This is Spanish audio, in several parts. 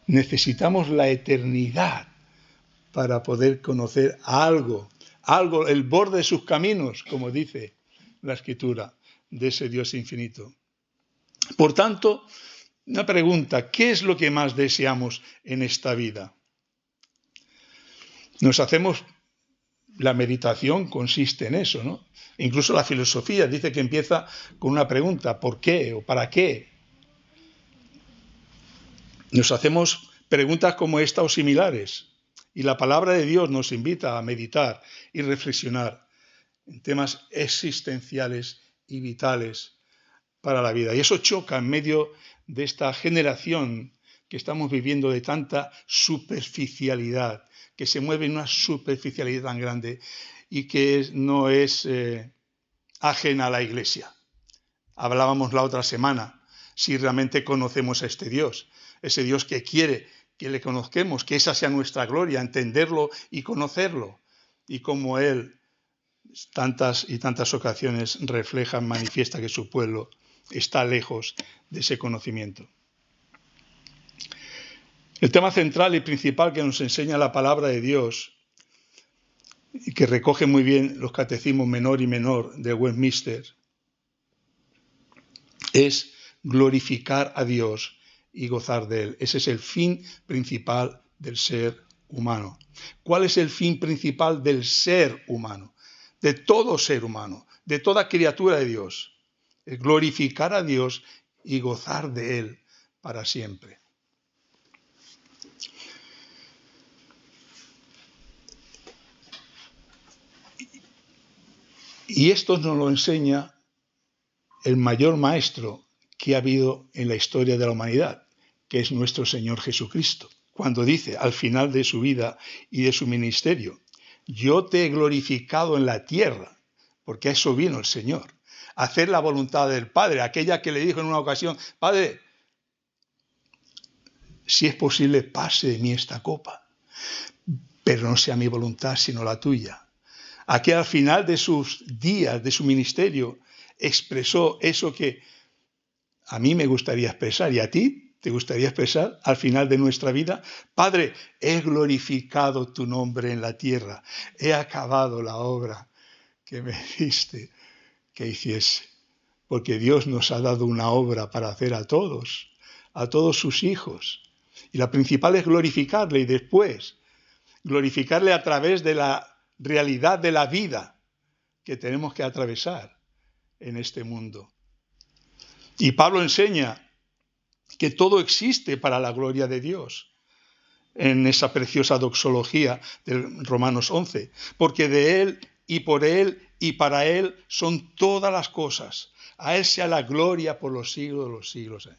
Necesitamos la eternidad para poder conocer algo, el borde de sus caminos, como dice la Escritura, de ese Dios infinito. Por tanto, una pregunta: ¿qué es lo que más deseamos en esta vida? Nos hacemos, la meditación consiste en eso, ¿no? Incluso la filosofía dice que empieza con una pregunta: ¿por qué o para qué? Nos hacemos preguntas como esta o similares, y la palabra de Dios nos invita a meditar y reflexionar en temas existenciales y vitales para la vida. Y eso choca en medio de esta generación que estamos viviendo de tanta superficialidad, que se mueve en una superficialidad tan grande y que no es ajena a la Iglesia. Hablábamos la otra semana si realmente conocemos a este Dios, ese Dios que quiere que le conozcamos, que esa sea nuestra gloria, entenderlo y conocerlo, y como Él tantas y tantas ocasiones refleja, manifiesta que su pueblo está lejos de ese conocimiento. El tema central y principal que nos enseña la palabra de Dios, y que recoge muy bien los catecismos menor y menor de Westminster, es glorificar a Dios y gozar de Él. Ese es el fin principal del ser humano. ¿Cuál es el fin principal del ser humano? De todo ser humano, de toda criatura de Dios. Es glorificar a Dios y gozar de Él para siempre. Y esto nos lo enseña el mayor maestro que ha habido en la historia de la humanidad, que es nuestro Señor Jesucristo, cuando dice al final de su vida y de su ministerio: yo te he glorificado en la tierra, porque a eso vino el Señor, a hacer la voluntad del Padre, aquella que le dijo en una ocasión: Padre, si es posible, pase de mí esta copa, pero no sea mi voluntad sino la tuya. Aquí al final de sus días, de su ministerio, expresó eso que a mí me gustaría expresar, y a ti te gustaría expresar al final de nuestra vida: Padre, he glorificado tu nombre en la tierra, he acabado la obra que me diste que hiciese. Porque Dios nos ha dado una obra para hacer a todos sus hijos. Y la principal es glorificarle, y después glorificarle a través de la realidad de la vida que tenemos que atravesar en este mundo. Y Pablo enseña que todo existe para la gloria de Dios en esa preciosa doxología del Romanos 11, porque de Él y por Él y para Él son todas las cosas. A Él sea la gloria por los siglos de los siglos.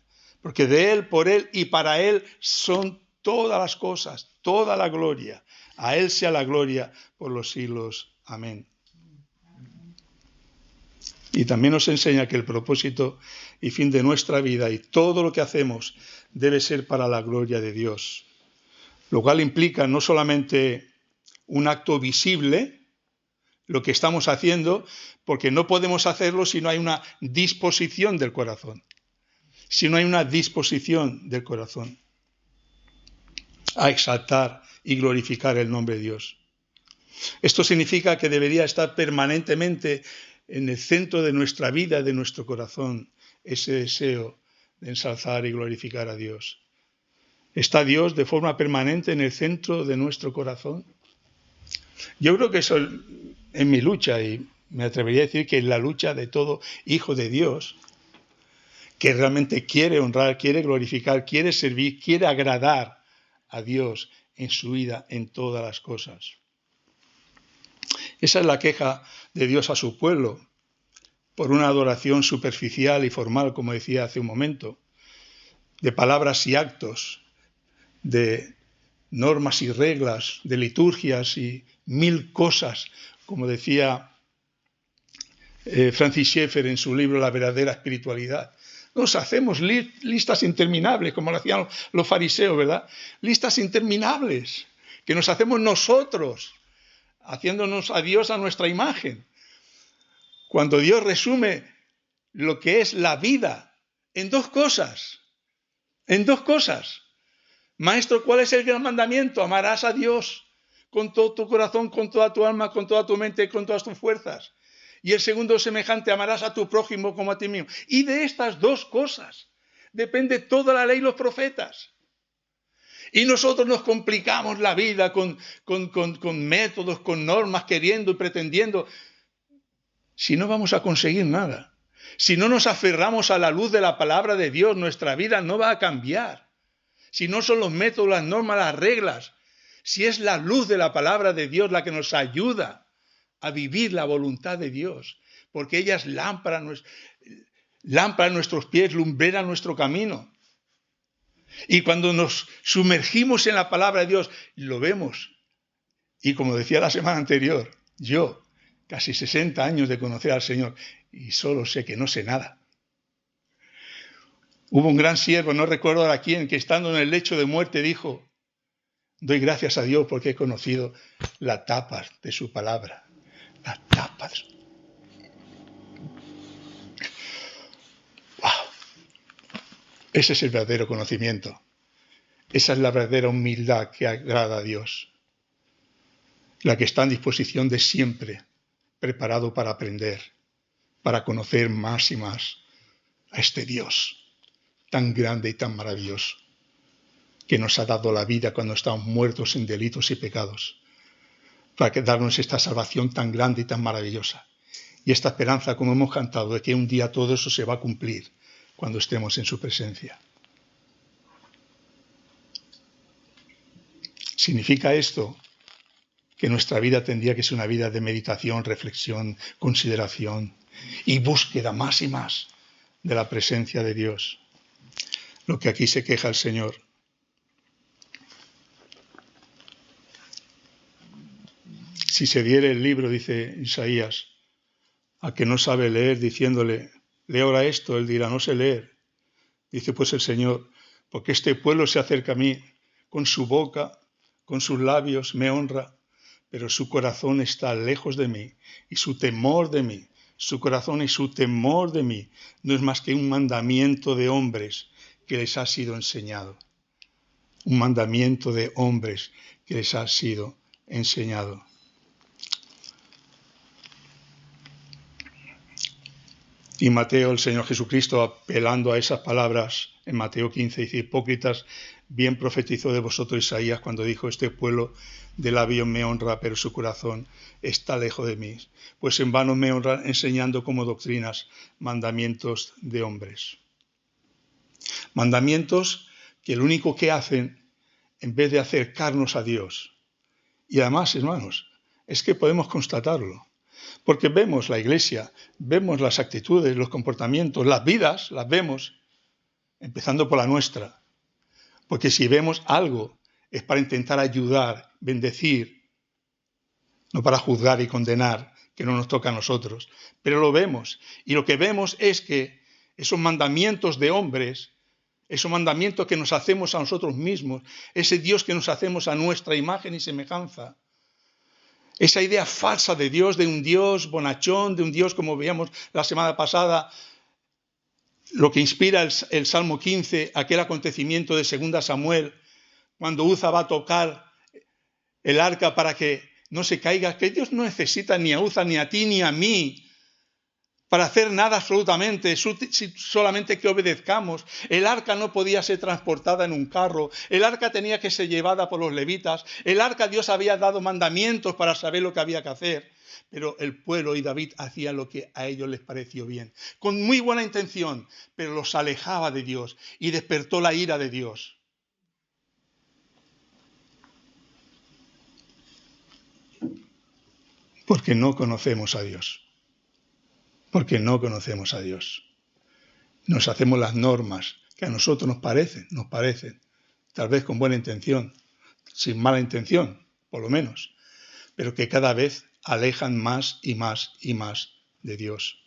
Porque de Él, por Él y para Él son todas las cosas, toda la gloria. A Él sea la gloria por los siglos. Amén. Y también nos enseña que el propósito y fin de nuestra vida y todo lo que hacemos debe ser para la gloria de Dios. Lo cual implica no solamente un acto visible, lo que estamos haciendo, porque no podemos hacerlo si no hay una disposición del corazón. Si no hay una disposición del corazón a exaltar y glorificar el nombre de Dios. Esto significa que debería estar permanentemente en el centro de nuestra vida, de nuestro corazón, ese deseo de ensalzar y glorificar a Dios. ¿Está Dios de forma permanente en el centro de nuestro corazón? Yo creo que eso es mi lucha, y me atrevería a decir que es la lucha de todo hijo de Dios, que realmente quiere honrar, quiere glorificar, quiere servir, quiere agradar a Dios en su vida, en todas las cosas. Esa es la queja de Dios a su pueblo, por una adoración superficial y formal, como decía hace un momento, de palabras y actos, de normas y reglas, de liturgias y mil cosas, como decía Francis Schaeffer en su libro La verdadera espiritualidad. Nos hacemos listas interminables, como lo hacían los fariseos, ¿verdad? Listas interminables que nos hacemos nosotros, haciéndonos a Dios a nuestra imagen. Cuando Dios resume lo que es la vida en dos cosas, Maestro, ¿cuál es el gran mandamiento? Amarás a Dios con todo tu corazón, con toda tu alma, con toda tu mente, con todas tus fuerzas. Y el segundo semejante, amarás a tu prójimo como a ti mismo. Y de estas dos cosas depende toda la ley y los profetas. Y nosotros nos complicamos la vida con métodos, con normas, queriendo y pretendiendo. Si no vamos a conseguir nada. Si no nos aferramos a la luz de la palabra de Dios, nuestra vida no va a cambiar. Si no son los métodos, las normas, las reglas. Si es la luz de la palabra de Dios la que nos ayuda a vivir la voluntad de Dios. Porque ella es lámpara a nuestros pies, lumbrera nuestro camino. Y cuando nos sumergimos en la palabra de Dios, lo vemos. Y como decía la semana anterior, yo, casi 60 años de conocer al Señor, y solo sé que no sé nada. Hubo un gran siervo, no recuerdo ahora quién, que estando en el lecho de muerte dijo, doy gracias a Dios porque he conocido las tapas de su palabra. Las tapas. ¡Wow! Ese es el verdadero conocimiento. Esa es la verdadera humildad que agrada a Dios. La que está en disposición de siempre, preparado para aprender, para conocer más y más a este Dios tan grande y tan maravilloso, que nos ha dado la vida cuando estamos muertos en delitos y pecados, para darnos esta salvación tan grande y tan maravillosa. Y esta esperanza, como hemos cantado, de que un día todo eso se va a cumplir cuando estemos en su presencia. ¿Significa esto que nuestra vida tendría que ser una vida de meditación, reflexión, consideración y búsqueda más y más de la presencia de Dios? Lo que aquí se queja el Señor. Si se diere el libro, dice Isaías, a que no sabe leer, diciéndole, lee ahora esto, él dirá, no sé leer. Dice pues el Señor, porque este pueblo se acerca a mí, con su boca, con sus labios me honra, pero su corazón está lejos de mí, y su temor de mí, su corazón y su temor de mí, no es más que un mandamiento de hombres que les ha sido enseñado. Un mandamiento de hombres que les ha sido enseñado. Y Mateo, el Señor Jesucristo, apelando a esas palabras en Mateo 15, dice, hipócritas, bien profetizó de vosotros Isaías cuando dijo, este pueblo de labios me honra, pero su corazón está lejos de mí. Pues en vano me honran enseñando como doctrinas mandamientos de hombres. Mandamientos que lo único que hacen, en vez de acercarnos a Dios. Y además, hermanos, es que podemos constatarlo. Porque vemos la iglesia, vemos las actitudes, los comportamientos, las vidas, las vemos, empezando por la nuestra. Porque si vemos algo, es para intentar ayudar, bendecir, no para juzgar y condenar, que no nos toca a nosotros. Pero lo vemos. Y lo que vemos es que esos mandamientos de hombres, esos mandamientos que nos hacemos a nosotros mismos, ese Dios que nos hacemos a nuestra imagen y semejanza, esa idea falsa de Dios, de un Dios bonachón, de un Dios como veíamos la semana pasada, lo que inspira el Salmo 15, aquel acontecimiento de 2 Samuel, cuando Uza va a tocar el arca para que no se caiga, que Dios no necesita ni a Uza, ni a ti, ni a mí, para hacer nada absolutamente, solamente que obedezcamos. El arca no podía ser transportada en un carro, el arca tenía que ser llevada por los levitas, el arca Dios había dado mandamientos para saber lo que había que hacer, pero el pueblo y David hacían lo que a ellos les pareció bien, con muy buena intención, pero los alejaba de Dios y despertó la ira de Dios. Porque no conocemos a Dios. Porque no conocemos a Dios. Nos hacemos las normas que a nosotros nos parecen, tal vez con buena intención, sin mala intención, por lo menos, pero que cada vez alejan más y más y más de Dios.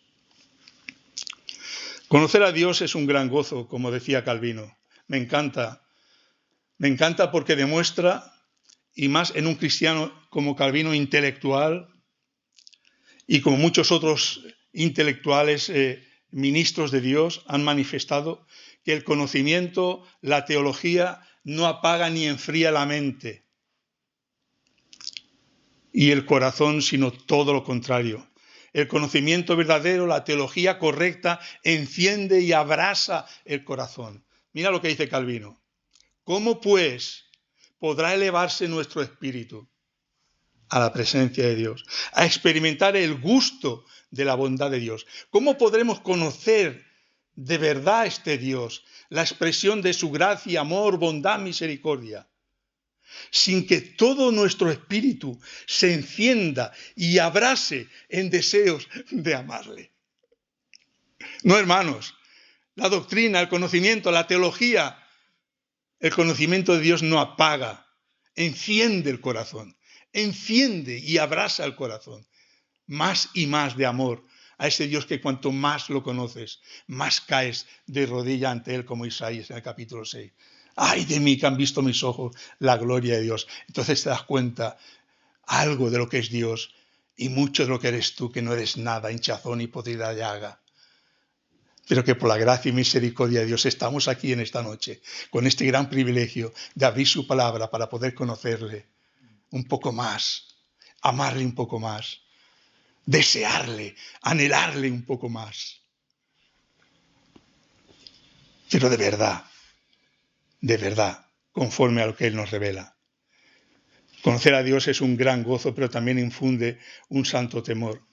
Conocer a Dios es un gran gozo, como decía Calvino. Me encanta porque demuestra, y más en un cristiano como Calvino, intelectual, y como muchos otros intelectuales, ministros de Dios han manifestado, que el conocimiento, la teología, no apaga ni enfría la mente y el corazón, sino todo lo contrario. El conocimiento verdadero, la teología correcta, enciende y abrasa el corazón. Mira lo que dice Calvino. ¿Cómo pues podrá elevarse nuestro espíritu a la presencia de Dios, a experimentar el gusto de la bondad de Dios? ¿Cómo podremos conocer de verdad este Dios, la expresión de su gracia, amor, bondad, misericordia, sin que todo nuestro espíritu se encienda y abrase en deseos de amarle? No, hermanos, la doctrina, el conocimiento, la teología, el conocimiento de Dios no apaga, enciende el corazón, enciende y abrasa el corazón, más y más de amor a ese Dios que cuanto más lo conoces, más caes de rodilla ante Él, como Isaías en el capítulo 6. ¡Ay de mí que han visto mis ojos la gloria de Dios! Entonces te das cuenta algo de lo que es Dios y mucho de lo que eres tú, que no eres nada, hinchazón y podrida llaga. Pero que por la gracia y misericordia de Dios estamos aquí en esta noche, con este gran privilegio de abrir su palabra para poder conocerle un poco más, amarle un poco más, desearle, anhelarle un poco más. Pero de verdad, conforme a lo que Él nos revela. Conocer a Dios es un gran gozo, pero también infunde un santo temor.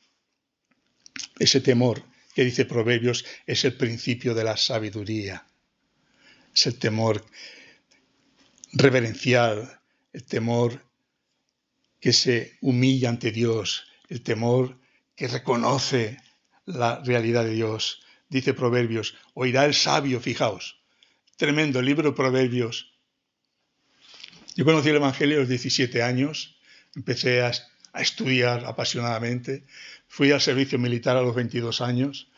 Ese temor que dice Proverbios es el principio de la sabiduría. Es el temor reverencial, el temor que se humilla ante Dios, el temor que reconoce la realidad de Dios. Dice Proverbios, oirá el sabio, fijaos, tremendo el libro de Proverbios. Yo conocí el Evangelio a los 17 años, empecé a estudiar apasionadamente, fui al servicio militar a los 22 años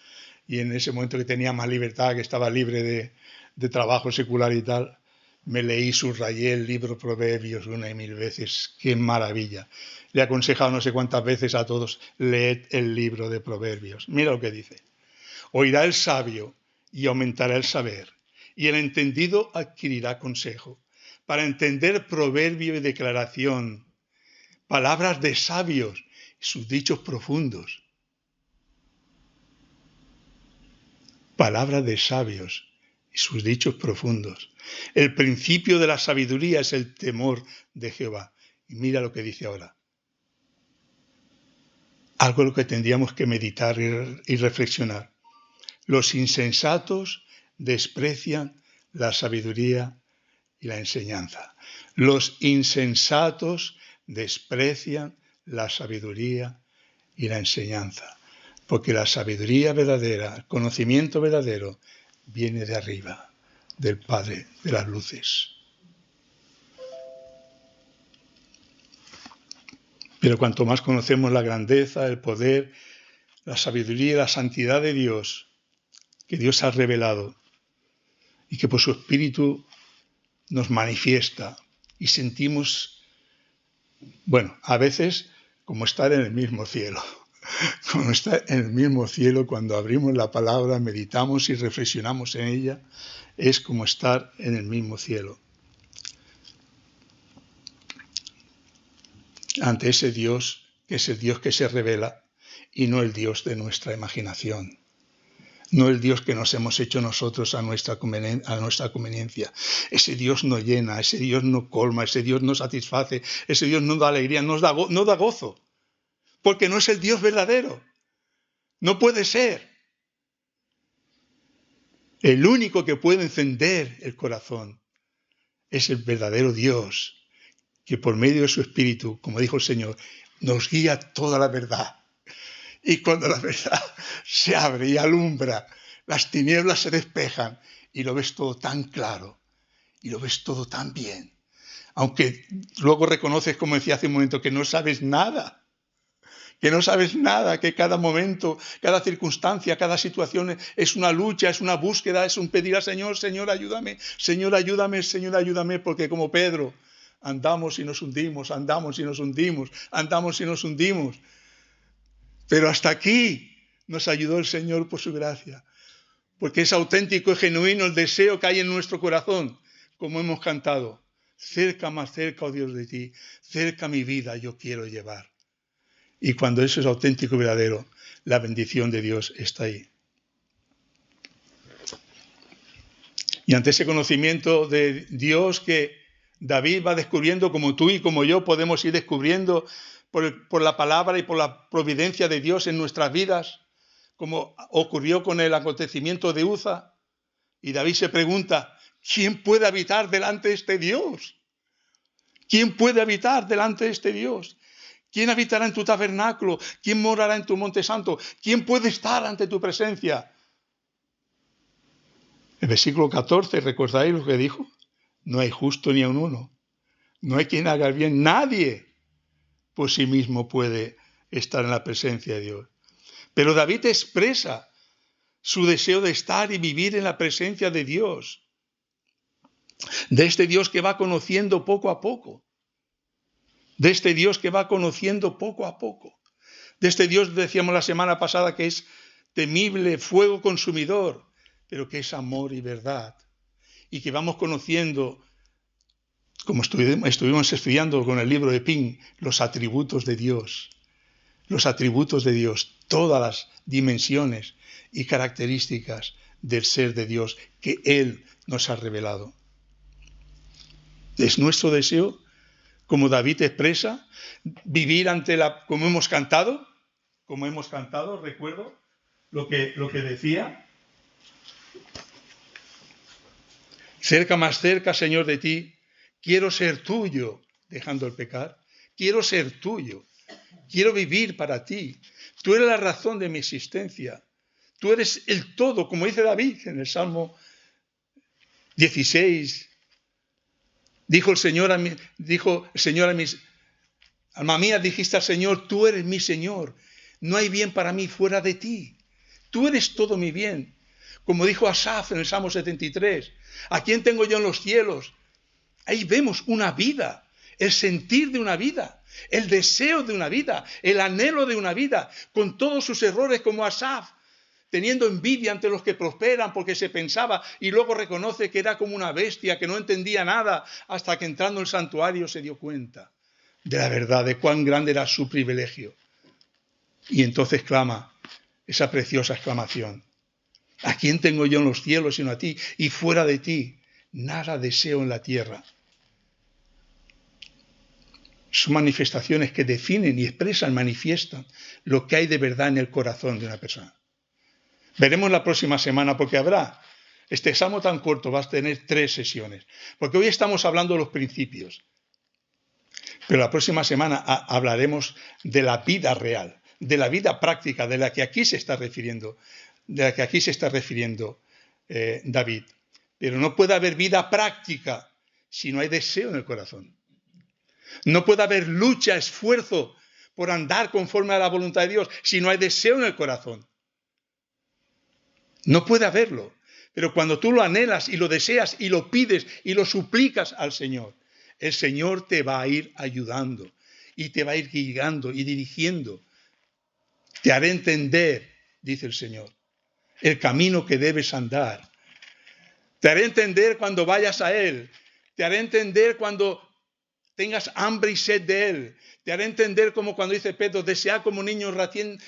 y en ese momento que tenía más libertad, que estaba libre de trabajo secular y tal, me leí, subrayé el libro Proverbios una y mil veces. ¡Qué maravilla! Le he aconsejado no sé cuántas veces a todos, leed el libro de Proverbios. Mira lo que dice. Oirá el sabio y aumentará el saber, y el entendido adquirirá consejo, para entender proverbio y declaración, palabras de sabios y sus dichos profundos. Palabras de sabios y sus dichos profundos. El principio de la sabiduría es el temor de Jehová. Y mira lo que dice ahora. Algo en lo que tendríamos que meditar y reflexionar. Los insensatos desprecian la sabiduría y la enseñanza. Los insensatos desprecian la sabiduría y la enseñanza. Porque la sabiduría verdadera, el conocimiento verdadero, viene de arriba, del Padre de las luces. Pero cuanto más conocemos la grandeza, el poder, la sabiduría y la santidad de Dios, que Dios ha revelado y que por su Espíritu nos manifiesta y sentimos, bueno, a veces como estar en el mismo cielo. Como estar en el mismo cielo cuando abrimos la palabra, meditamos y reflexionamos en ella, es como estar en el mismo cielo. Ante ese Dios, que es el Dios que se revela y no el Dios de nuestra imaginación. No el Dios que nos hemos hecho nosotros a nuestra conveniencia. Ese Dios no llena, ese Dios no colma, ese Dios no satisface, ese Dios no da alegría, no da gozo. Porque no es el Dios verdadero. No puede ser. El único que puede encender el corazón es el verdadero Dios, que por medio de su Espíritu, como dijo el Señor, nos guía toda la verdad. Y cuando la verdad se abre y alumbra, las tinieblas se despejan y lo ves todo tan claro y lo ves todo tan bien. Aunque luego reconoces, como decía hace un momento, que no sabes nada. Que no sabes nada, que cada momento, cada circunstancia, cada situación es una lucha, es una búsqueda, es un pedir al Señor, Señor, ayúdame, Señor, ayúdame, Señor, ayúdame, porque como Pedro, andamos y nos hundimos, andamos y nos hundimos, andamos y nos hundimos. Pero hasta aquí nos ayudó el Señor por su gracia, porque es auténtico y genuino el deseo que hay en nuestro corazón. como hemos cantado, cerca, más cerca, oh Dios, de ti, cerca mi vida yo quiero llevar. Y cuando eso es auténtico y verdadero, la bendición de Dios está ahí. Y ante ese conocimiento de Dios que David va descubriendo, como tú y como yo podemos ir descubriendo por la palabra y por la providencia de Dios en nuestras vidas, como ocurrió con el acontecimiento de Uza, y David se pregunta, ¿quién puede habitar delante de este Dios? ¿Quién puede habitar delante de este Dios? ¿Quién habitará en tu tabernáculo? ¿Quién morará en tu monte santo? ¿Quién puede estar ante tu presencia? El versículo 14, ¿recordáis lo que dijo? No hay justo ni aun uno. No hay quien haga el bien. Nadie por sí mismo puede estar en la presencia de Dios. Pero David expresa su deseo de estar y vivir en la presencia de Dios. De este Dios que va conociendo poco a poco. De este Dios que va conociendo poco a poco. De este Dios, decíamos la semana pasada, que es temible, fuego consumidor, pero que es amor y verdad. Y que vamos conociendo, como estuvimos estudiando con el libro de Pink, los atributos de Dios. Los atributos de Dios, todas las dimensiones y características del ser de Dios que Él nos ha revelado. Es nuestro deseo, como David expresa, vivir ante como hemos cantado, recuerdo lo que decía. Cerca, más cerca, Señor, de ti, quiero ser tuyo, dejando el pecar. Quiero ser tuyo. Quiero vivir para ti. Tú eres la razón de mi existencia. Tú eres el todo, como dice David en el Salmo 16. Dijo el Señor a mis alma mía, dijiste al Señor, tú eres mi Señor. No hay bien para mí fuera de ti. Tú eres todo mi bien. Como dijo Asaf en el Salmo 73. ¿A quién tengo yo en los cielos? Ahí vemos una vida, el sentir de una vida, el deseo de una vida, el anhelo de una vida, con todos sus errores como Asaf, teniendo envidia ante los que prosperan porque se pensaba y luego reconoce que era como una bestia, que no entendía nada, hasta que entrando en el santuario se dio cuenta de la verdad, de cuán grande era su privilegio. Y entonces clama esa preciosa exclamación. ¿A quién tengo yo en los cielos sino a ti? Y fuera de ti, nada deseo en la tierra. Son manifestaciones que definen y expresan, manifiestan lo que hay de verdad en el corazón de una persona. Veremos la próxima semana porque habrá. Este salmo tan corto va a tener 3 sesiones. Porque hoy estamos hablando de los principios. Pero la próxima semana hablaremos de la vida real, de la vida práctica, de la que aquí se está refiriendo, David. Pero no puede haber vida práctica si no hay deseo en el corazón. No puede haber lucha, esfuerzo por andar conforme a la voluntad de Dios si no hay deseo en el corazón. No puede haberlo. Pero cuando tú lo anhelas y lo deseas y lo pides y lo suplicas al Señor, el Señor te va a ir ayudando y te va a ir guiando y dirigiendo. Te haré entender, dice el Señor, el camino que debes andar. Te haré entender cuando vayas a Él. Te haré entender cuando tengas hambre y sed de Él. Te haré entender como cuando dice Pedro, desead como niños recién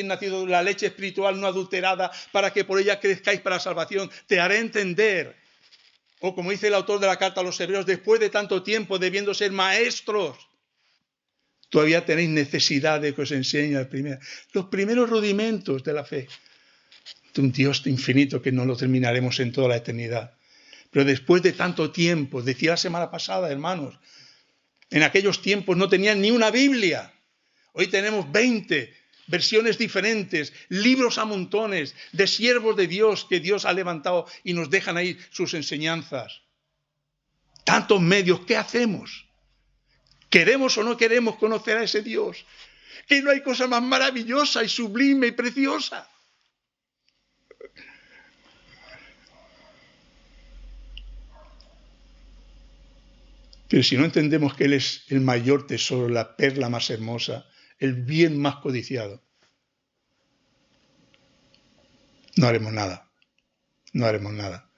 nacidos la leche espiritual no adulterada para que por ella crezcáis para la salvación. Te haré entender. O como dice el autor de la carta a los hebreos, después de tanto tiempo debiendo ser maestros, todavía tenéis necesidad de que os enseñe los primeros rudimentos de la fe. De un Dios infinito que no lo terminaremos en toda la eternidad. Pero después de tanto tiempo, decía la semana pasada, hermanos, en aquellos tiempos no tenían ni una Biblia. Hoy tenemos 20 versiones diferentes, libros a montones de siervos de Dios que Dios ha levantado y nos dejan ahí sus enseñanzas. Tantos medios, ¿qué hacemos? ¿Queremos o no queremos conocer a ese Dios? Que no hay cosa más maravillosa y sublime y preciosa. Pero si no entendemos que Él es el mayor tesoro, la perla más hermosa, el bien más codiciado, no haremos nada. No haremos nada.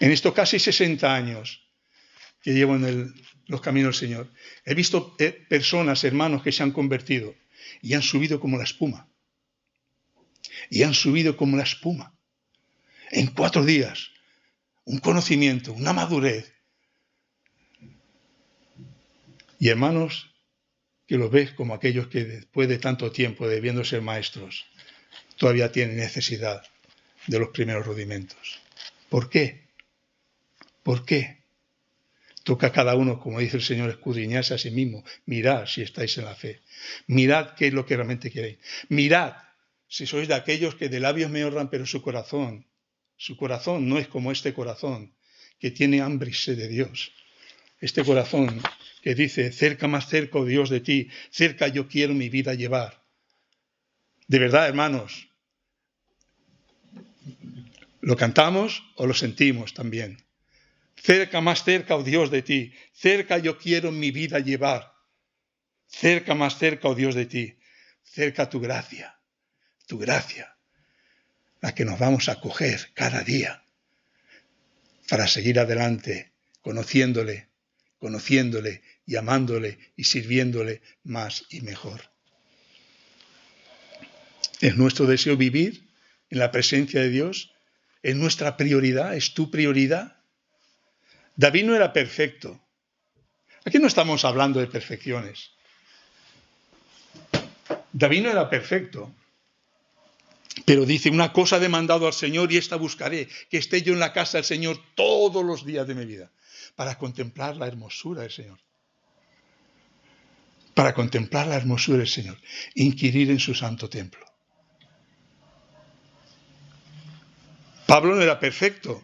En estos casi 60 años que llevo en los caminos del Señor, he visto personas, hermanos, que se han convertido y han subido como la espuma. Y han subido como la espuma. En 4 días, un conocimiento, una madurez. Y hermanos, que los ves como aquellos que después de tanto tiempo debiendo ser maestros, todavía tienen necesidad de los primeros rudimentos. ¿Por qué? ¿Por qué? Toca a cada uno, como dice el Señor, escudriñarse a sí mismo. Mirad si estáis en la fe. Mirad qué es lo que realmente queréis. Mirad si sois de aquellos que de labios me honran, pero su corazón no es como este corazón que tiene hambre y sed de Dios. Este corazón que dice, cerca, más cerca, oh Dios, de ti, cerca yo quiero mi vida llevar. De verdad, hermanos, ¿lo cantamos o lo sentimos también? Cerca, más cerca, oh Dios, de ti, cerca yo quiero mi vida llevar. Cerca, más cerca, oh Dios, de ti, cerca tu gracia, la que nos vamos a acoger cada día para seguir adelante, conociéndole y amándole y sirviéndole más y mejor. ¿Es nuestro deseo vivir en la presencia de Dios? ¿Es nuestra prioridad? ¿Es tu prioridad? David no era perfecto. Aquí no estamos hablando de perfecciones. David no era perfecto. Pero dice, una cosa he demandado al Señor y esta buscaré, que esté yo en la casa del Señor todos los días de mi vida, para contemplar la hermosura del Señor. Para contemplar la hermosura del Señor, inquirir en su santo templo. Pablo no era perfecto,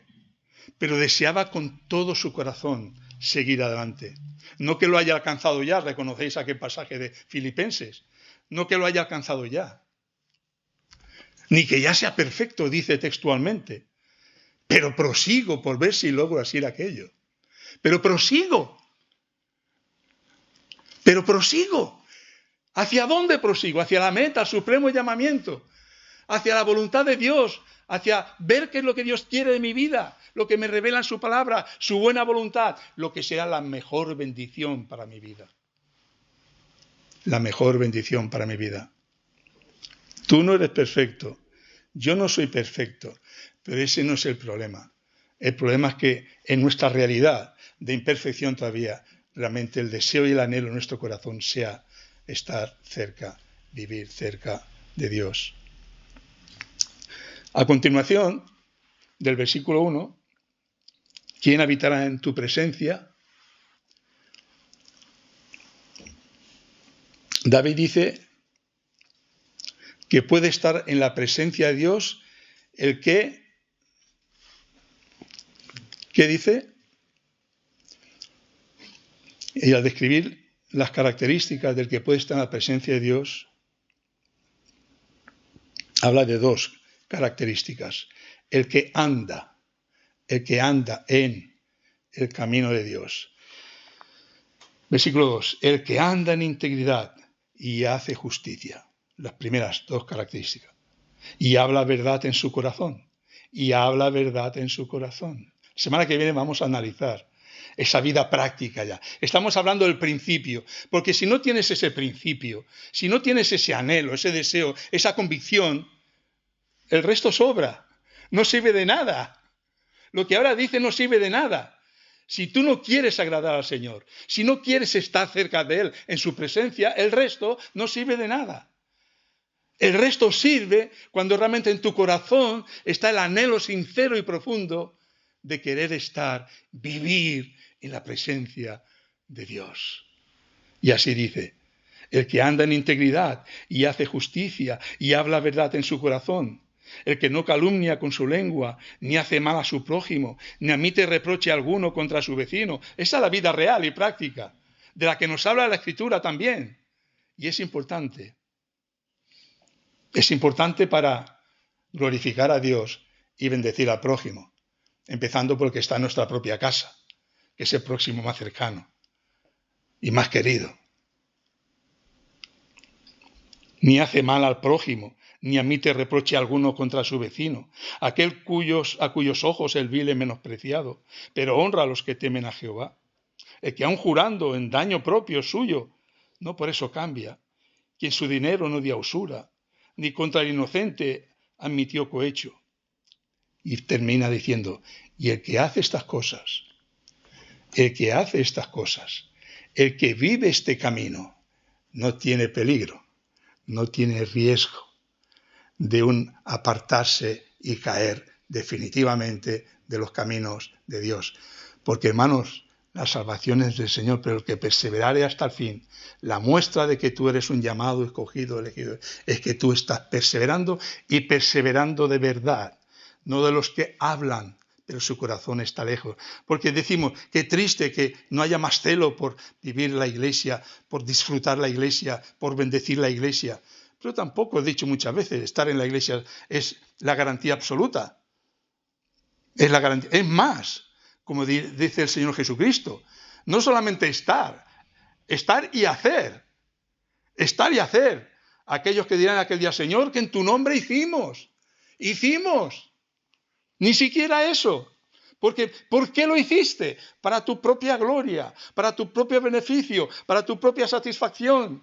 pero deseaba con todo su corazón seguir adelante. No que lo haya alcanzado ya, reconocéis aquel pasaje de Filipenses, no que lo haya alcanzado ya, ni que ya sea perfecto, dice textualmente, pero prosigo por ver si logro así aquello. Pero prosigo. ¿Hacia dónde prosigo? Hacia la meta, el supremo llamamiento, hacia la voluntad de Dios, hacia ver qué es lo que Dios quiere de mi vida, lo que me revela en su palabra, su buena voluntad, lo que será la mejor bendición para mi vida. La mejor bendición para mi vida. Tú no eres perfecto, yo no soy perfecto, pero ese no es el problema. El problema es que en nuestra realidad de imperfección todavía, realmente el deseo y el anhelo en nuestro corazón sea estar cerca, vivir cerca de Dios. A continuación, del versículo 1, ¿quién habitará en tu presencia? David dice que puede estar en la presencia de Dios el que, ¿qué dice? Y al describir las características del que puede estar en la presencia de Dios, habla de 2 características. El que anda en el camino de Dios. Versículo 2. El que anda en integridad y hace justicia. Las primeras 2 características. Y habla verdad en su corazón. Semana que viene vamos a analizar esa vida práctica ya. Estamos hablando del principio, porque si no tienes ese principio, si no tienes ese anhelo, ese deseo, esa convicción, el resto sobra, no sirve de nada. Lo que ahora dice no sirve de nada. Si tú no quieres agradar al Señor, si no quieres estar cerca de Él, en su presencia, el resto no sirve de nada. El resto sirve cuando realmente en tu corazón está el anhelo sincero y profundo de querer estar, vivir en la presencia de Dios. Y así dice, el que anda en integridad y hace justicia y habla verdad en su corazón, el que no calumnia con su lengua, ni hace mal a su prójimo, ni admite reproche alguno contra su vecino. Esa es la vida real y práctica, de la que nos habla la Escritura también. Y es importante. Es importante para glorificar a Dios y bendecir al prójimo, empezando por el que está en nuestra propia casa, que es el próximo más cercano y más querido. Ni hace mal al prójimo, ni admite reproche alguno contra su vecino, aquel a cuyos ojos el vil es menospreciado, pero honra a los que temen a Jehová. El que aun jurando en daño propio suyo, no por eso cambia, quien su dinero no dio a usura, ni contra el inocente admitió cohecho. Y termina diciendo, y el que hace estas cosas, el que vive este camino, no tiene peligro, no tiene riesgo de un apartarse y caer definitivamente de los caminos de Dios. Porque, hermanos, la salvación es del Señor, pero el que perseverare hasta el fin, la muestra de que tú eres un llamado, escogido, elegido, es que tú estás perseverando y perseverando de verdad, no de los que hablan, pero su corazón está lejos. Porque decimos, qué triste que no haya más celo por vivir la iglesia, por disfrutar la iglesia, por bendecir la iglesia. Pero tampoco he dicho muchas veces, estar en la iglesia es la garantía absoluta. Es la garantía. Es más, como dice el Señor Jesucristo, no solamente estar y hacer. Estar y hacer. Aquellos que dirán aquel día, Señor, que en tu nombre hicimos. Ni siquiera eso. Porque, ¿por qué lo hiciste? Para tu propia gloria, para tu propio beneficio, para tu propia satisfacción.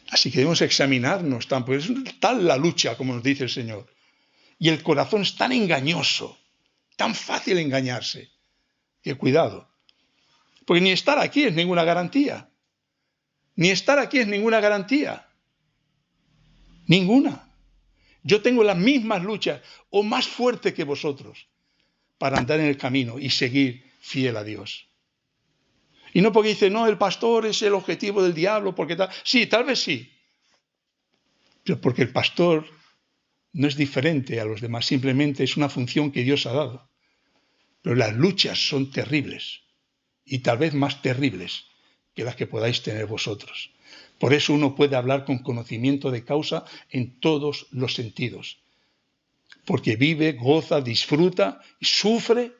Así que debemos examinarnos, porque es tal la lucha, como nos dice el Señor. Y el corazón es tan engañoso, tan fácil engañarse, que cuidado. Porque ni estar aquí es ninguna garantía. Ninguna. Yo tengo las mismas luchas o más fuerte que vosotros para andar en el camino y seguir fiel a Dios. Y no porque dice, no, el pastor es el objetivo del diablo, porque tal. Sí, tal vez sí. Pero porque el pastor no es diferente a los demás, simplemente es una función que Dios ha dado. Pero las luchas son terribles y tal vez más terribles que las que podáis tener vosotros. Por eso uno puede hablar con conocimiento de causa en todos los sentidos. Porque vive, goza, disfruta y sufre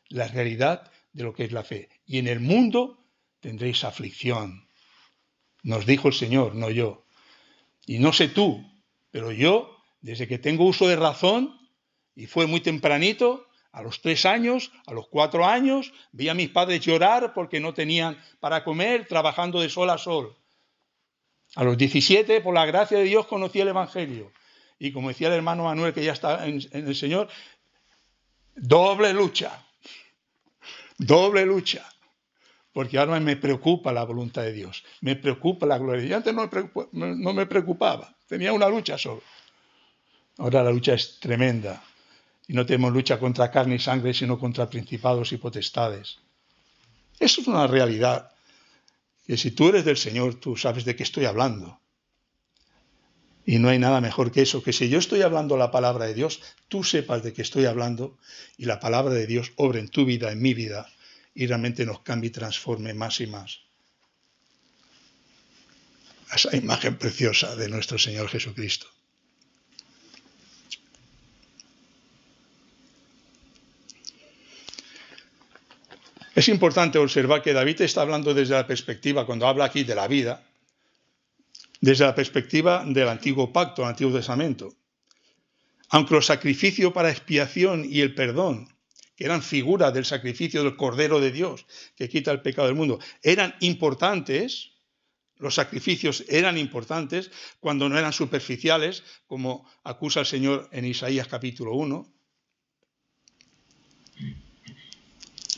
la realidad de lo que es la fe. Y en el mundo tendréis aflicción. Nos dijo el Señor, no yo. Y no sé tú, pero yo, desde que tengo uso de razón, y fue muy tempranito, a los 3 años, a los 4 años, vi a mis padres llorar porque no tenían para comer, trabajando de sol a sol. A los 17, por la gracia de Dios, conocí el Evangelio. Y como decía el hermano Manuel, que ya está en el Señor, doble lucha. Porque ahora me preocupa la voluntad de Dios, me preocupa la gloria. Y antes no me preocupaba, tenía una lucha solo. Ahora la lucha es tremenda. Y no tenemos lucha contra carne y sangre, sino contra principados y potestades. Eso es una realidad. Que si tú eres del Señor, tú sabes de qué estoy hablando. Y no hay nada mejor que eso, que si yo estoy hablando la palabra de Dios, tú sepas de qué estoy hablando y la palabra de Dios obre en tu vida, en mi vida, y realmente nos cambie y transforme más y más. Esa imagen preciosa de nuestro Señor Jesucristo. Es importante observar que David está hablando desde la perspectiva, cuando habla aquí de la vida, desde la perspectiva del antiguo pacto, del antiguo testamento. Aunque los sacrificios para expiación y el perdón, que eran figuras del sacrificio del Cordero de Dios, que quita el pecado del mundo, eran importantes, los sacrificios eran importantes cuando no eran superficiales, como acusa el Señor en Isaías capítulo 1.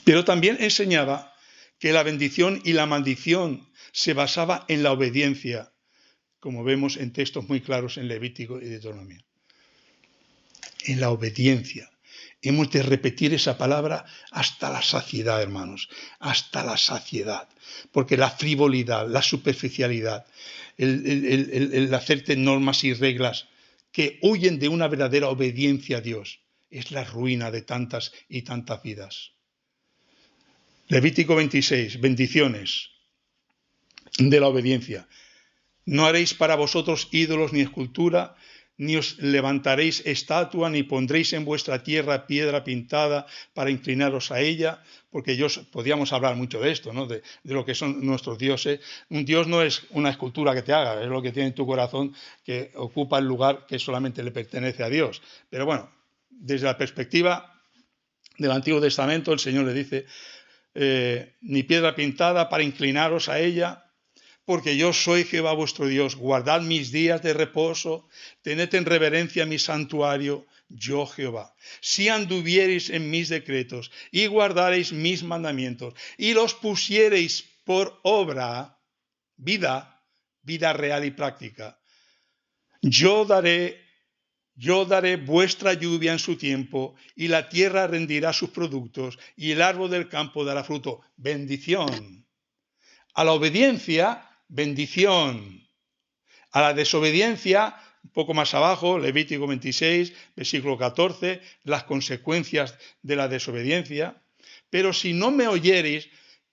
Pero también enseñaba que la bendición y la maldición se basaba en la obediencia, como vemos en textos muy claros en Levítico y Deuteronomio. En la obediencia. Hemos de repetir esa palabra hasta la saciedad, hermanos, hasta la saciedad. Porque la frivolidad, la superficialidad, el hacerte normas y reglas que huyen de una verdadera obediencia a Dios, es la ruina de tantas y tantas vidas. Levítico 26, bendiciones de la obediencia. No haréis para vosotros ídolos ni escultura ni os levantaréis estatua, ni pondréis en vuestra tierra piedra pintada para inclinaros a ella, porque podríamos hablar mucho de esto, ¿no? De lo que son nuestros dioses. Un dios no es una escultura que te haga, es lo que tiene en tu corazón, que ocupa el lugar que solamente le pertenece a Dios. Pero bueno, desde la perspectiva del Antiguo Testamento, el Señor le dice, ni piedra pintada para inclinaros a ella, porque yo soy Jehová vuestro Dios, guardad mis días de reposo, tened en reverencia mi santuario, yo Jehová. Si anduviereis en mis decretos y guardareis mis mandamientos y los pusiereis por obra, vida real y práctica, yo daré vuestra lluvia en su tiempo, y la tierra rendirá sus productos, y el árbol del campo dará fruto. Bendición. A la obediencia, bendición. A la desobediencia, un poco más abajo, Levítico 26, versículo 14, las consecuencias de la desobediencia. Pero si no me oyereis,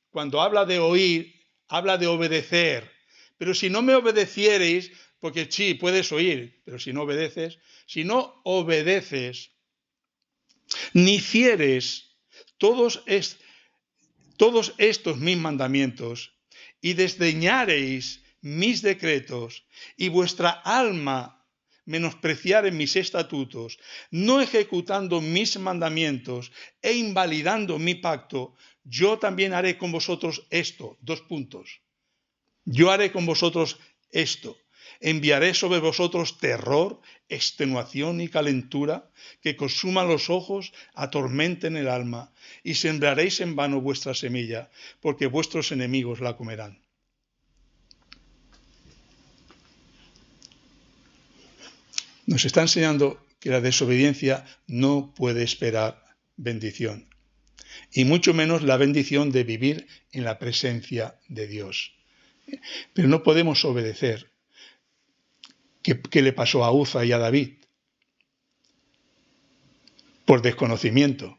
cuando habla de oír, habla de obedecer. Pero si no me obedeciereis, porque sí, puedes oír, pero si no obedeces, ni hicieres todos estos mis mandamientos, y desdeñareis mis decretos, y vuestra alma menospreciare mis estatutos, no ejecutando mis mandamientos e invalidando mi pacto, yo también haré con vosotros esto. Yo haré con vosotros esto. Enviaré sobre vosotros terror, extenuación y calentura, que consuman los ojos, atormenten el alma, y sembraréis en vano vuestra semilla, porque vuestros enemigos la comerán. Nos está enseñando que la desobediencia no puede esperar bendición, y mucho menos la bendición de vivir en la presencia de Dios. Pero no podemos obedecer. ¿Qué le pasó a Uza y a David? Por desconocimiento.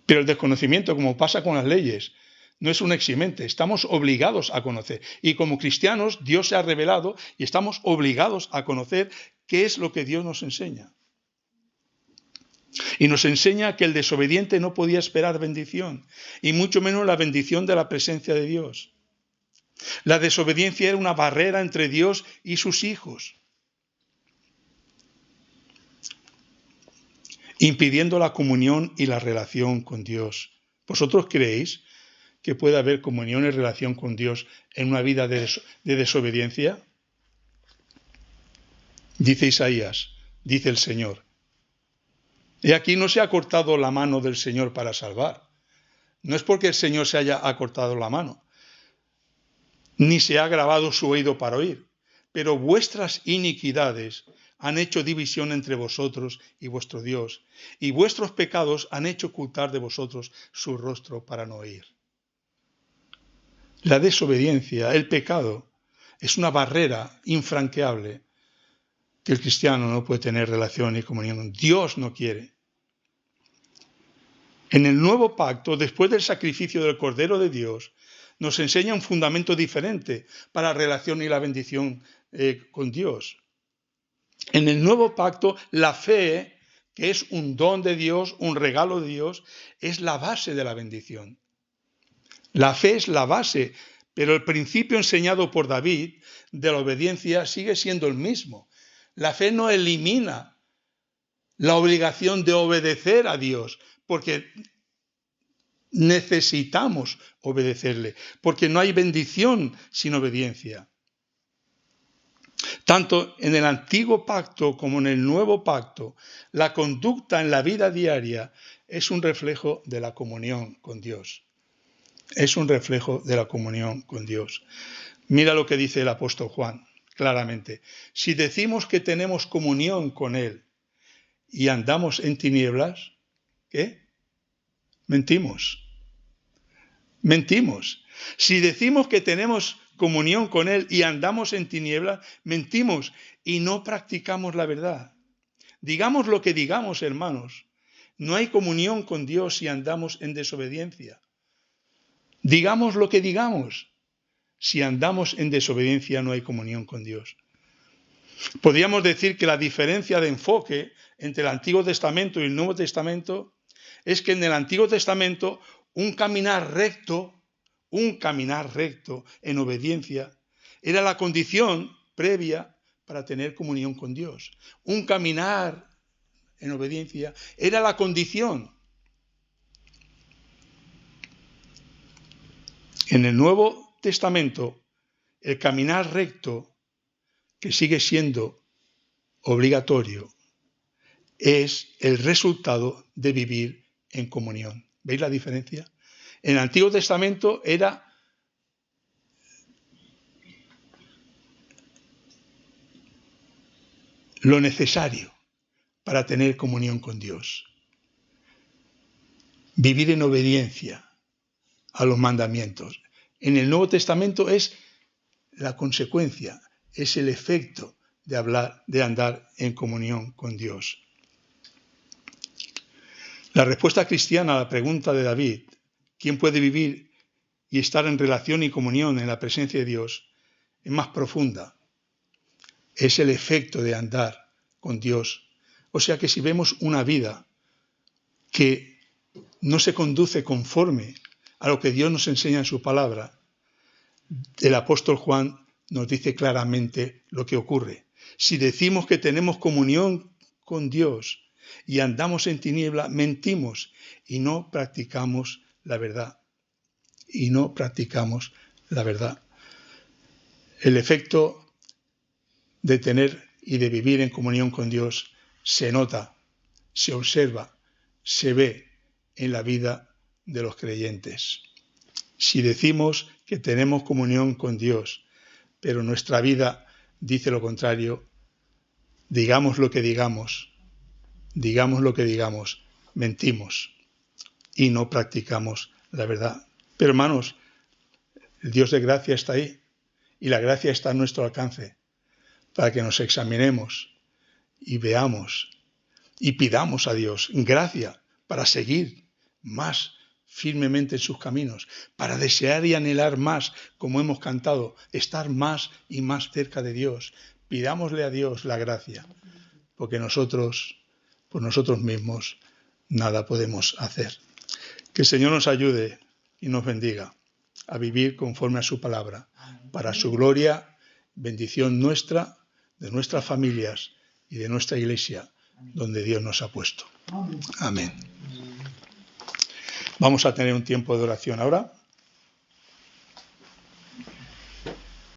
Pero el desconocimiento, como pasa con las leyes, no es un eximente. Estamos obligados a conocer. Y como cristianos, Dios se ha revelado y estamos obligados a conocer qué es lo que Dios nos enseña. Y nos enseña que el desobediente no podía esperar bendición, y mucho menos la bendición de la presencia de Dios. La desobediencia era una barrera entre Dios y sus hijos, impidiendo la comunión y la relación con Dios. ¿Vosotros creéis que puede haber comunión y relación con Dios en una vida de desobediencia? Dice Isaías, dice el Señor. Y aquí no se ha cortado la mano del Señor para salvar. No es porque el Señor se haya acortado la mano, ni se ha grabado su oído para oír, pero vuestras iniquidades han hecho división entre vosotros y vuestro Dios, y vuestros pecados han hecho ocultar de vosotros su rostro para no oír. La desobediencia, el pecado, es una barrera infranqueable que el cristiano no puede tener relación y comunión. Dios no quiere. En el nuevo pacto, después del sacrificio del Cordero de Dios, nos enseña un fundamento diferente para la relación y la bendición con Dios. En el nuevo pacto, la fe, que es un don de Dios, un regalo de Dios, es la base de la bendición. La fe es la base, pero el principio enseñado por David de la obediencia sigue siendo el mismo. La fe no elimina la obligación de obedecer a Dios, porque necesitamos obedecerle, porque no hay bendición sin obediencia. Tanto en el antiguo pacto como en el nuevo pacto, la conducta en la vida diaria es un reflejo de la comunión con Dios. Es un reflejo de la comunión con Dios. Mira lo que dice el apóstol Juan, claramente. Si decimos que tenemos comunión con Él y andamos en tinieblas, ¿qué? Mentimos. Si decimos que tenemos comunión con Él y andamos en tinieblas, mentimos y no practicamos la verdad. Digamos lo que digamos, hermanos, no hay comunión con Dios si andamos en desobediencia. Digamos lo que digamos, si andamos en desobediencia no hay comunión con Dios. Podríamos decir que la diferencia de enfoque entre el Antiguo Testamento y el Nuevo Testamento es que en el Antiguo Testamento un caminar recto en obediencia era la condición previa para tener comunión con Dios. Un caminar en obediencia era la condición. En el Nuevo Testamento, el caminar recto, que sigue siendo obligatorio, es el resultado de vivir en comunión. ¿Veis la diferencia? En el Antiguo Testamento era lo necesario para tener comunión con Dios. Vivir en obediencia a los mandamientos. En el Nuevo Testamento es la consecuencia, es el efecto de andar en comunión con Dios. La respuesta cristiana a la pregunta de David, ¿quién puede vivir y estar en relación y comunión en la presencia de Dios?, es más profunda. Es el efecto de andar con Dios. O sea que si vemos una vida que no se conduce conforme a lo que Dios nos enseña en su palabra, el apóstol Juan nos dice claramente lo que ocurre. Si decimos que tenemos comunión con Dios y andamos en tiniebla, mentimos y no practicamos la verdad. Y no practicamos la verdad. El efecto de tener y de vivir en comunión con Dios se nota, se observa, se ve en la vida de los creyentes. Si decimos que tenemos comunión con Dios, pero nuestra vida dice lo contrario, digamos lo que digamos, mentimos y no practicamos la verdad. Pero hermanos, el Dios de gracia está ahí y la gracia está a nuestro alcance para que nos examinemos y veamos y pidamos a Dios gracia para seguir más firmemente en sus caminos, para desear y anhelar más, como hemos cantado, estar más y más cerca de Dios. Pidámosle a Dios la gracia, porque nosotros, por nosotros mismos, nada podemos hacer. Que el Señor nos ayude y nos bendiga a vivir conforme a su palabra, para su gloria, bendición nuestra, de nuestras familias y de nuestra iglesia, donde Dios nos ha puesto. Amén. Vamos a tener un tiempo de oración ahora.